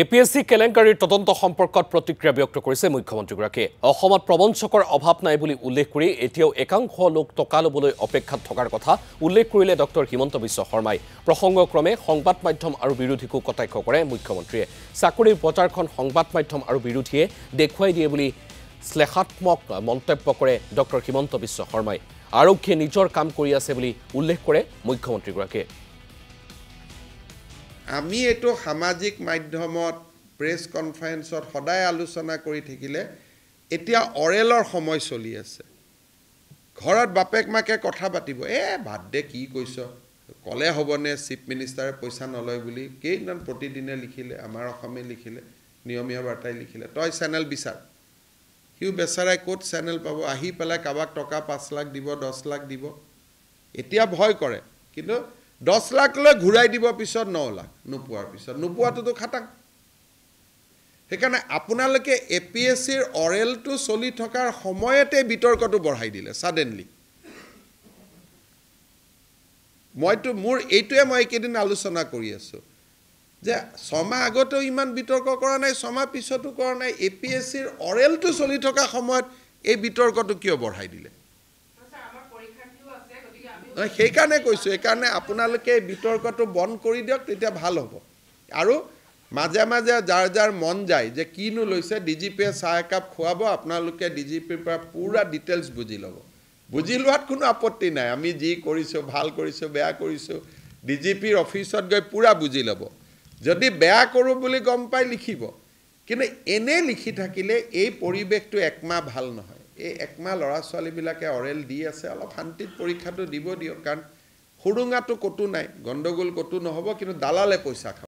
APS-C কেলেংকাৰীৰ তদন্ত সম্পৰ্কত প্ৰতিক্ৰিয়া ব্যক্ত কৰিছে মুখ্যমন্ত্ৰীগৰাকীয়ে। অসমত প্ৰবঞ্চকৰ অভাৱ নাই বুলি উল্লেখ কৰি এতিয়াও একাংশ লোক টকা ল'বলৈ অপেক্ষাত থকাৰ কথা উল্লেখ কৰিলে ডক্টৰ হিমন্ত বিশ্ব শৰ্মাই। প্ৰসংগক্ৰমে সংবাদ মাধ্যম আৰু বিৰোধীকো কটাক্ষ কৰে মুখ্যমন্ত্ৰীয়ে। চাকৰিৰ বজাৰখন সংবাদ মাধ্যম আৰু বিৰোধীয়ে দেখুৱাই দিয়ে বুলি শ্লেষাত্মক মন্তব্য কৰে ডক্টৰ হিমন্ত বিশ্ব শৰ্মাই। আৰক্ষীয়ে নিজৰ কাম কৰি আছে বুলি উল্লেখ কৰে মুখ্যমন্ত্ৰীগৰাকীয়ে। আমি এটো সামাজিক মাধ্যমত প্ৰেছ কনফাৰেন্সত সদায় আলোচনা কৰি থাকিলে এতিয়া অৰেলৰ সময় চলি আছে। ঘৰত বাপেক মাকে কথা পাতিব, বাদ দে কি কৈছ, কলে হ'বনে চিফ মিনিষ্টাৰে পইচা নলয় বুলি কেইদিন প্ৰতিদিনে লিখিলে, আমাৰ অসমে লিখিলে, নিয়মীয়া বাৰ্তাই লিখিলে, তই চেনেল বিচাৰ। সিও বেচাৰাই ক'ত চেনেল পাব, আহি পেলাই কাবাক টকা 5 লাখ দিব, 10 লাখ দিব। এতিয়া ভয় কৰে, কিন্তু 10 লাখ লৈ ঘূৰাই দিব পিছত 9 লাখ নোপোৱাৰ পিছত, নোপোৱাটোতো খাটাং। সেইকাৰণে আপোনালোকে এপিএছচিৰ অৰেলটো চলি থকাৰ সময়তে বিতৰ্কটো বঢ়াই দিলে ছাডেনলি। মোৰ এইটোৱে মই এইকেইদিন আলোচনা কৰি আছোঁ যে 6 মাহ আগতেও ইমান বিতৰ্ক কৰা নাই, 6 মাহ পিছতো কৰা নাই। এপিএছচিৰ অৰেলটো চলি থকা সময়ত এই বিতৰ্কটো কিয় বঢ়াই দিলে? সেইকাৰণে কৈছোঁ, সেইকাৰণে আপোনালোকে বিতৰ্কটো বন্ধ কৰি দিয়ক, তেতিয়া ভাল হ'ব। আৰু মাজে মাজে যাৰ যাৰ মন যায় যে কিনো লৈছে, ডিজিপিয়ে চাহ একাপ খুৱাব, আপোনালোকে ডিজিপিৰ পৰা পুৰা ডিটেইলছ বুজি ল'ব। বুজি লোৱাত কোনো আপত্তি নাই, আমি যি কৰিছোঁ, ভাল কৰিছোঁ, বেয়া কৰিছোঁ, ডিজিপিৰ অফিচত গৈ পুৰা বুজি ল'ব। যদি বেয়া কৰোঁ বুলি গম পাই লিখিব, কিন্তু এনে লিখি থাকিলে এই পৰিৱেশটো 1 মাহ ভাল নহয়। এই 1 মাহ ল'ৰা ছোৱালীবিলাকে অৰেল দি আছে, অলপ শান্তিত পৰীক্ষাটো দিব দিয়ক, কাৰণ সুৰুঙাটো ক'তো নাই, গণ্ডগোল ক'তো নহ'ব, কিন্তু দালালে পইচা খাব।